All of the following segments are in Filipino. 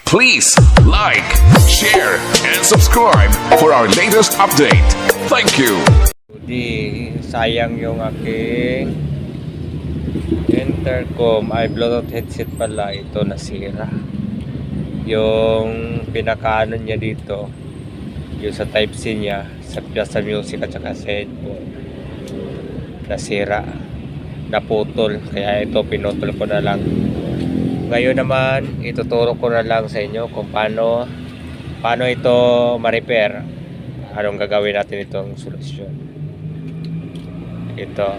Please like, share, and subscribe for our latest update. Thank you. Di sayang yung aking intercom ay Bluetooth headset pala, ito nasira. Yung pinakaano niya dito, yung sa type C niya, sa music at saka sa headphone, nasira, naputol, kaya ito pinutol ko na lang. Ngayon naman ituturo ko na lang sa inyo kung paano ito ma-repair. Anong gagawin natin itong solusyon. Ito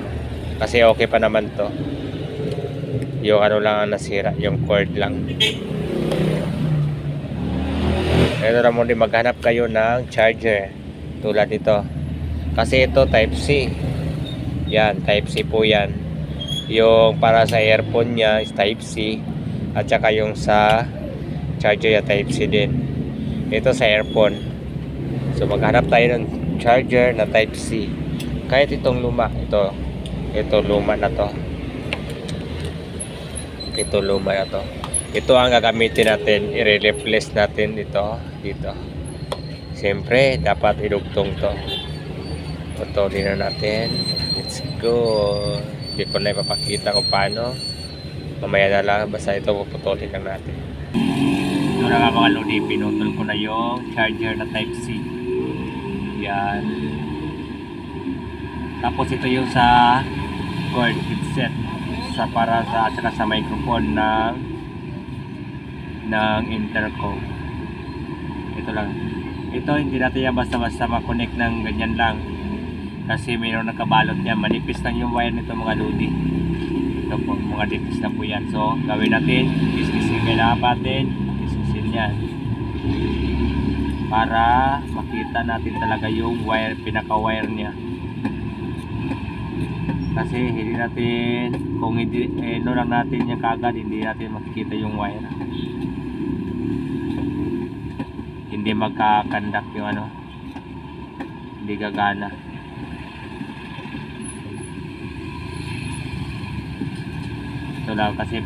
kasi okay pa naman to, yung ano lang ang nasira, yung cord lang. Ito na muna, maghanap kayo ng charger tulad nito, kasi ito type C yan, type C po yan. Yung para sa earphone nya is type C, at saka yung sa charger ya type C din. Ito sa earphone, so maghanap tayo ng charger na type C. Kahit itong luma, ito luma na to, ito luma na to, ito ang gagamitin natin, i-replace natin ito dito. Siyempre dapat idugtong to, putulin na natin. Let's go. Hindi ko na ipapakita kung paano, mamaya na lang, basta ito puputulin lang natin. Ito na nga mga lodi, pinutol ko na yung charger na type C yan. Tapos ito yung sa cord headset, sa para sa, at saka sa microphone ng intercom. Ito lang, ito hindi natin yan basta-basta makonect ng ganyan lang, kasi mayroon nakabalot yan, manipis lang yung wire nito mga lodi. Ito po, mga nipis na po yan. So gawin natin, kiskisin, kailangan natin kiskisin yan para makita natin talaga yung wire, pinaka wire niya. Kasi hindi natin, kung hindi lang natin yung kagad, hindi natin makikita yung wire, hindi magkakandak yung ano, hindi gagana. Ito lang, kasi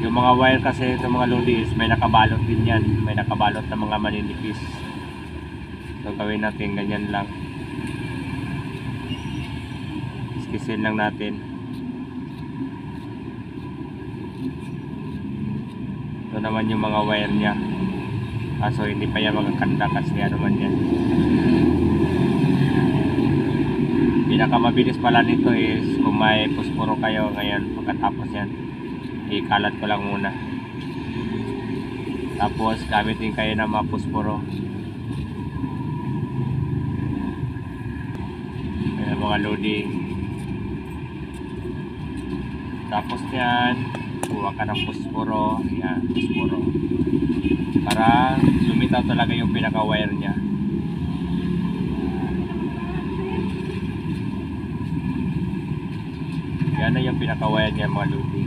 yung mga wire kasi itong mga lodi is may nakabalot din yan, may nakabalot na mga maninipis. So gawin natin ganyan lang, kisin lang natin. Ito naman yung mga wire nya, kaso hindi pa yan magkakanda kasi ano man yan. Pinakamabilis pala nito is kung may pusporo kayo ngayon, pagkatapos yan ikalat ko lang muna, tapos gamitin kayo ng mga pusporo. Ayan mga lodi, tapos yan kuha ka ng pusporo. Yan, pusporo para lumitaw talaga yung pinaka wire nya. Yan na yung pinaka wire nya mga lodi.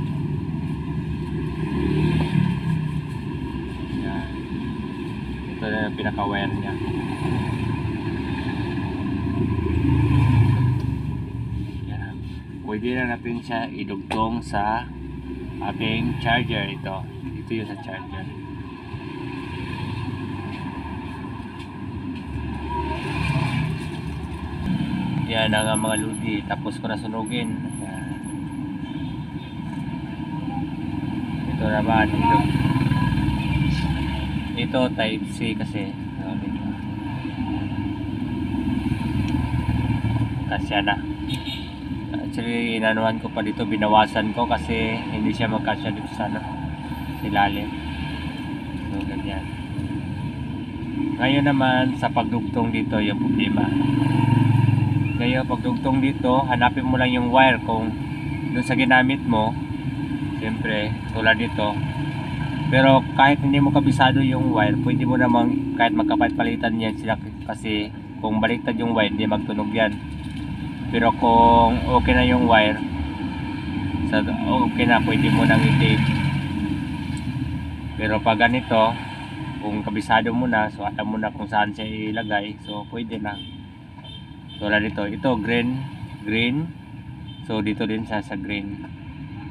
Yan, ito na yung pinaka wire nya. Yan, pwede na natin siya idugtong sa ating charger. Ito yung sa charger. Yan ang mga lodi, tapos ko na sunugin. Yan. Ito naman, ito type C kasi kasya na. Actually inanuhan ko pa dito, binawasan ko kasi hindi siya magkasya dito sa ilalim. So ganyan. Ngayon naman sa pagdugtong dito yung problema. Ngayon pagdugtong dito, hanapin mo lang yung wire kung doon sa ginamit mo, siyempre tulad dito. Pero kahit hindi mo kabisado yung wire, pwede mo namang kahit magkapalit-palitan yan sila, kasi kung baliktad yung wire hindi magtunog yan. Pero kung okay na yung wire, okay na, pwede mo nang i-tape. Pero pag ganito, kung kabisado mo na, so alam mo na kung saan siya ilagay, so pwede na. Tulad dito, ito green, so dito din sa green.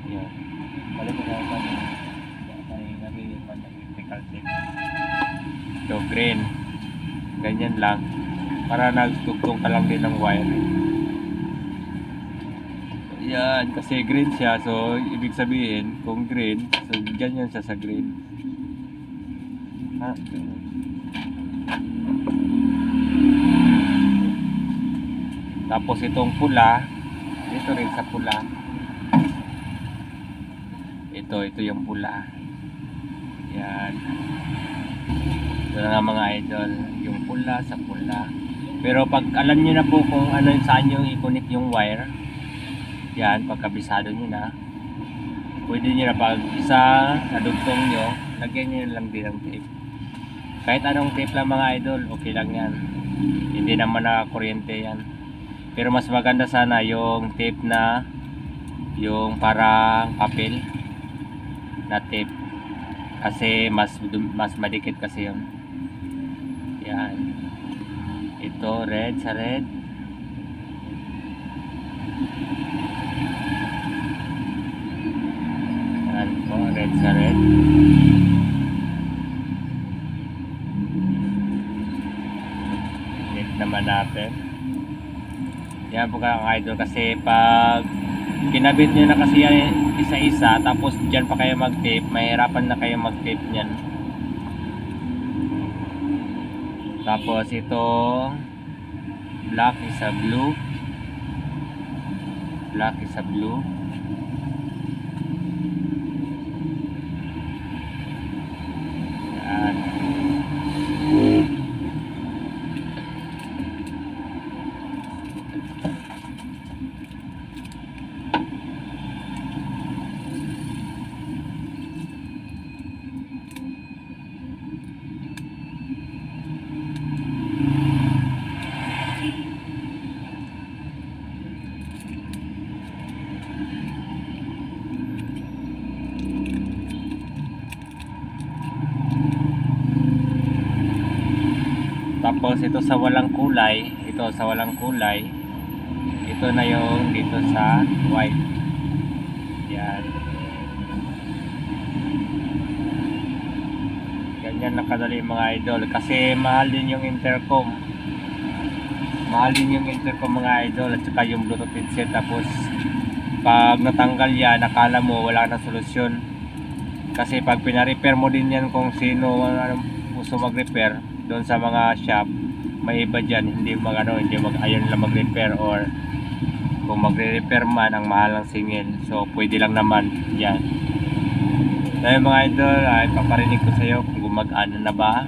Yan. Balik ko sa electrical tape. ito green. Ganyan lang. Para nagtugtong ka lang din ng wire. Yan, kasi green siya. So, ibig sabihin, kung green, so ganyan siya sa green. Ha? Tapos itong pula, dito rin sa pula. Ito yung pula. Yan. Ito na nga mga idol, yung pula sa pula. Pero pag alam nyo na po kung ano saan yung i-connect yung wire, yan, pagkabisado nyo na, pwede nyo na pag isa nadugtong nyo, lagyan nyo lang din ng tape. Kahit anong tape lang mga idol, okay lang yan. Hindi naman nakakuryente yan. Pero mas maganda sana yung tape na yung parang papel na tape. Kasi mas madikit kasi yun. Yan. Ito red sa red. Yan po, red sa red. Net naman natin. Yan po ka idol, kasi pag kinabit nyo na kasi yan isa-isa, tapos dyan pa kayo mag-tape, mahirapan na kayo mag-tape nyan. Tapos ito black is a blue, black is a blue. Yan. Tapos ito sa walang kulay, ito na yung dito sa white. Yan. Ganyan lang kadali mga idol, kasi mahal din yung intercom. Mga idol, at saka yung Bluetooth headset. Tapos pag natanggal yan, akala mo wala na solusyon. Kasi pag pina-repair mo din yan, kung sino gusto mag-repair doon sa mga shop, may iba dyan, hindi ayaw nila mag-repair, or kung magre-repair man, ang mahal ng singil. So pwede lang naman yan. Dahil mga idol, ay paparinig ko sa iyo kung gumagana na ba.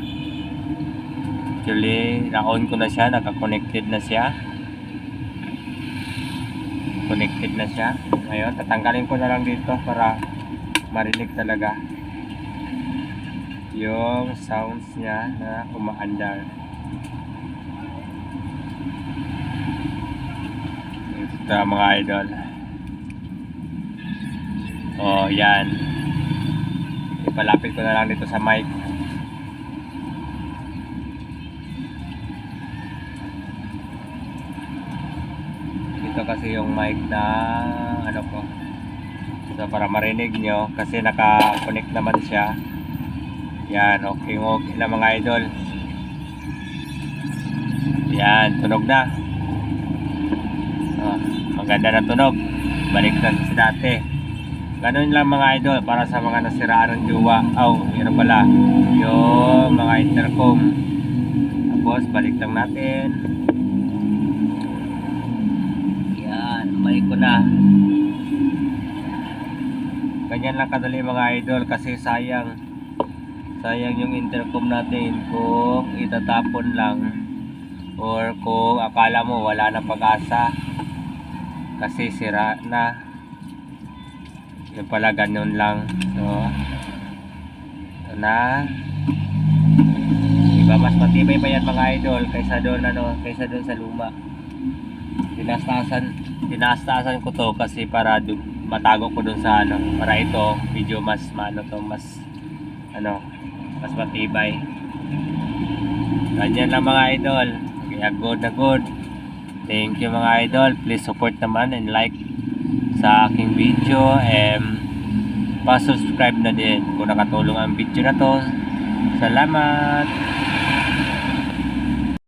Actually, na-on ko na siya, naka-connected na siya. Connected na siya. Ngayon, tatanggalin ko na lang dito para marinig talaga yung sounds niya na umaandar. Ito mga idol. Oh, yan. Ipalapit ko na lang dito sa mic. Ito kasi yung mic na ano ko. So para marinig nyo, kasi naka-connect naman siya. Yan, okay na mga idol. Yan, tunog na. Oh, maganda na tunog. Balik na sa dati. Ganun lang mga idol, para sa mga nasiraan ng jowa. Yun pala, yung mga intercom. Tapos balik lang natin. Yan, may ko na. Ganyan lang kadali mga idol, kasi sayang yung intercom natin kung itatapon lang, or kung akala mo wala na pag-asa kasi sira na. Yung pala ganun lang. So ito na, diba mas matibay pa yan mga idol kaysa doon sa luma. Tinastasan ko to kasi para matago ko doon sa para ito video mas mas matibay. Ganyan lang mga idol. Kaya good na good. Thank you mga idol. Please support naman and like sa aking video, and pa-subscribe na din kung nakatulong ang video na to. Salamat.